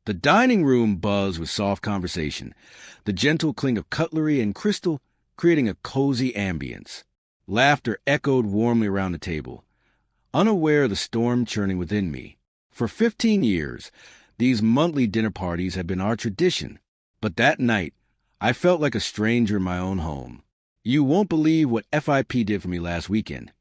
The dining room buzzed with soft conversation, the gentle clink of cutlery and crystal creating a cozy ambience. Laughter echoed warmly around the table, unaware of the storm churning within me. For 15 years, these monthly dinner parties had been our tradition, but that night, I felt like a stranger in my own home. "You won't believe what FIP did for me last weekend,"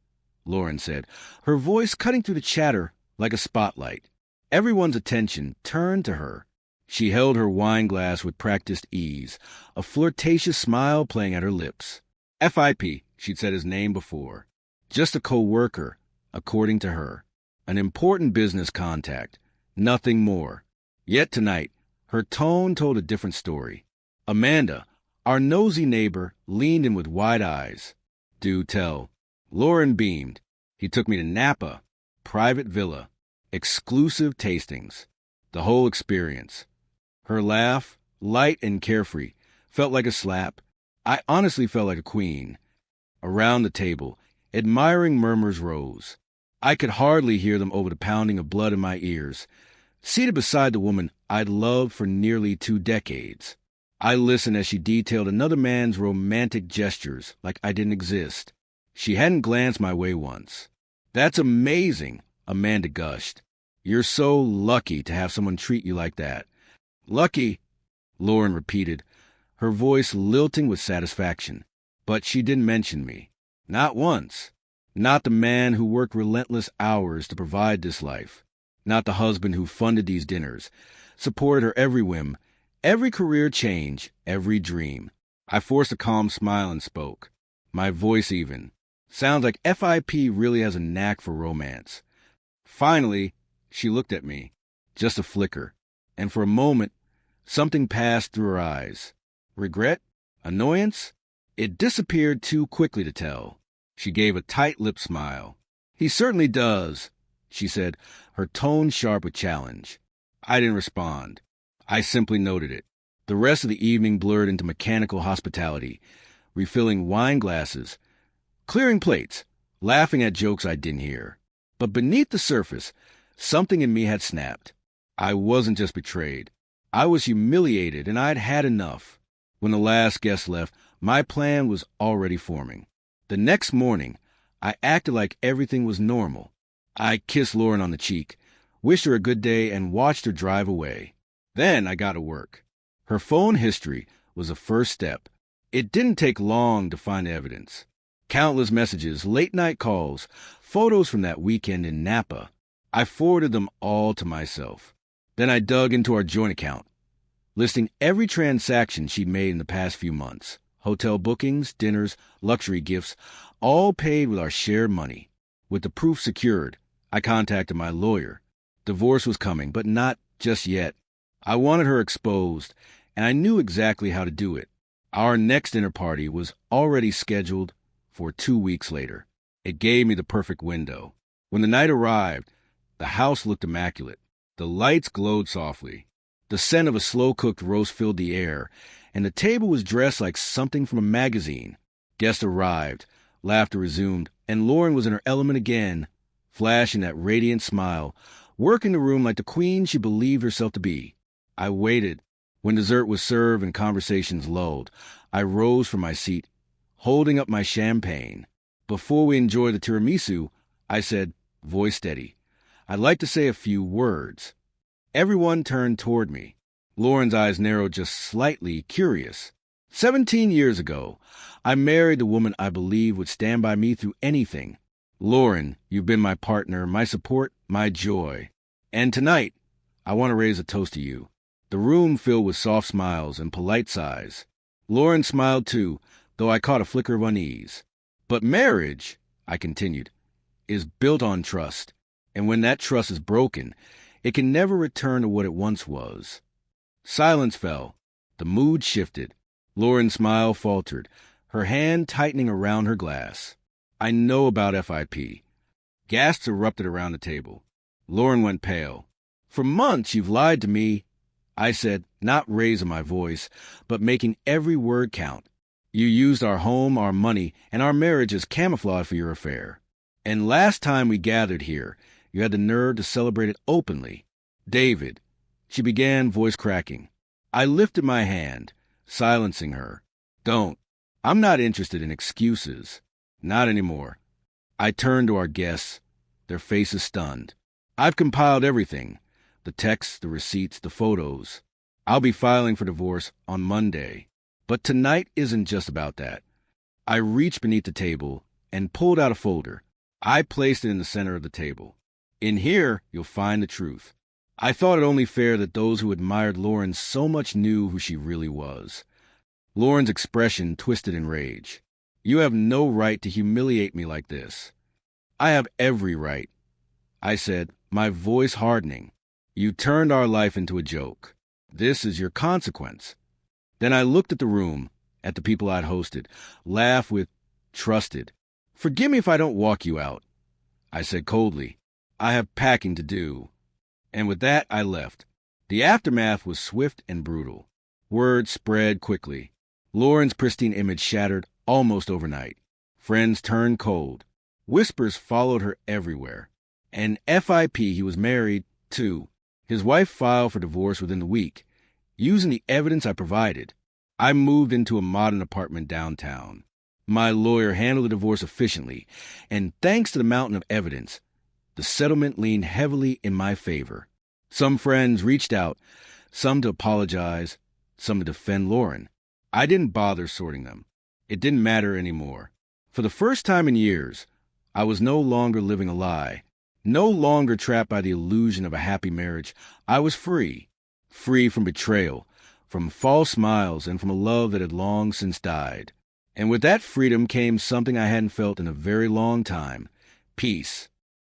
Lauren said, her voice cutting through the chatter like a spotlight. Everyone's attention turned to her. She held her wine glass with practiced ease, a flirtatious smile playing at her lips. FIP, she'd said his name before. Just a co-worker, according to her. An important business contact. Nothing more. Yet tonight, her tone told a different story. Amanda, our nosy neighbor, leaned in with wide eyes. "Do tell." Lauren beamed. "He took me to Napa. Private villa. Exclusive tastings. The whole experience." Her laugh, light and carefree, felt like a slap. I honestly felt like a queen. Around the table, admiring murmurs rose. I could hardly hear them over the pounding of blood in my ears. Seated beside the woman I'd loved for nearly 2 decades, I listened as she detailed another man's romantic gestures like I didn't exist. She hadn't glanced my way once. "That's amazing," Amanda gushed. "You're so lucky to have someone treat you like that." "Lucky," Lauren repeated, her voice lilting with satisfaction. But she didn't mention me. Not once. Not the man who worked relentless hours to provide this life. Not the husband who funded these dinners, supported her every whim, every career change, every dream. I forced a calm smile and spoke. My voice even. Sounds like FIP really has a knack for romance. Finally, she looked at me. Just a flicker. And for a moment, something passed through her eyes. Regret? Annoyance? It disappeared too quickly to tell. She gave a tight-lipped smile. "He certainly does," she said, her tone sharp with challenge. I didn't respond. I simply noted it. The rest of the evening blurred into mechanical hospitality, refilling wine glasses, clearing plates, laughing at jokes I didn't hear. But beneath the surface, something in me had snapped. I wasn't just betrayed. I was humiliated, and I'd had enough. When the last guest left, my plan was already forming. The next morning, I acted like everything was normal. I kissed Lauren on the cheek, wished her a good day, and watched her drive away. Then I got to work. Her phone history was the first step. It didn't take long to find evidence. Countless messages, late-night calls, photos from that weekend in Napa. I forwarded them all to myself. Then I dug into our joint account, listing every transaction she'd made in the past few months. Hotel bookings, dinners, luxury gifts, all paid with our shared money. With the proof secured, I contacted my lawyer. Divorce was coming, but not just yet. I wanted her exposed, and I knew exactly how to do it. Our next dinner party was already scheduled for 2 weeks later. It gave me the perfect window. When the night arrived, the house looked immaculate. The lights glowed softly. The scent of a slow-cooked roast filled the air, and the table was dressed like something from a magazine. Guests arrived, laughter resumed, and Lauren was in her element again, flashing that radiant smile, working the room like the queen she believed herself to be. I waited. When dessert was served and conversations lulled, I rose from my seat, holding up my champagne. Before we enjoyed the tiramisu, I said, voice steady, "I'd like to say a few words." Everyone turned toward me. Lauren's eyes narrowed just slightly, curious. 17 years ago, I married the woman I believed would stand by me through anything. Lauren, you've been my partner, my support, my joy. And tonight, I want to raise a toast to you. The room filled with soft smiles and polite sighs. Lauren smiled too, though I caught a flicker of unease. But marriage, I continued, is built on trust. And when that trust is broken, it can never return to what it once was. Silence fell. The mood shifted. Lauren's smile faltered, her hand tightening around her glass. I know about FIP. Gasps erupted around the table. Lauren went pale. For months you've lied to me, I said, not raising my voice, but making every word count. You used our home, our money, and our marriage as camouflage for your affair. And last time we gathered here, you had the nerve to celebrate it openly. David, She began, voice cracking. I lifted my hand, silencing her. Don't. I'm not interested in excuses. Not anymore. I turned to our guests, their faces stunned. I've compiled everything. The texts, the receipts, the photos. I'll be filing for divorce on Monday. But tonight isn't just about that. I reached beneath the table and pulled out a folder. I placed it in the center of the table. In here, you'll find the truth. I thought it only fair that those who admired Lauren so much knew who she really was. Lauren's expression twisted in rage. You have no right to humiliate me like this. I have every right, I said, my voice hardening. You turned our life into a joke. This is your consequence. Then I looked at the room, at the people I'd hosted, laughed with trusted. Forgive me if I don't walk you out, I said coldly. I have packing to do. And with that, I left. The aftermath was swift and brutal. Word spread quickly. Lauren's pristine image shattered almost overnight. Friends turned cold. Whispers followed her everywhere. And FIP, he was married, too. His wife filed for divorce within the week. Using the evidence I provided, I moved into a modern apartment downtown. My lawyer handled the divorce efficiently, and thanks to the mountain of evidence, the settlement leaned heavily in my favor. Some friends reached out, some to apologize, some to defend Lauren. I didn't bother sorting them. It didn't matter anymore. For the first time in years, I was no longer living a lie, no longer trapped by the illusion of a happy marriage. I was free, free from betrayal, from false smiles, and from a love that had long since died. And with that freedom came something I hadn't felt in a very long time: peace.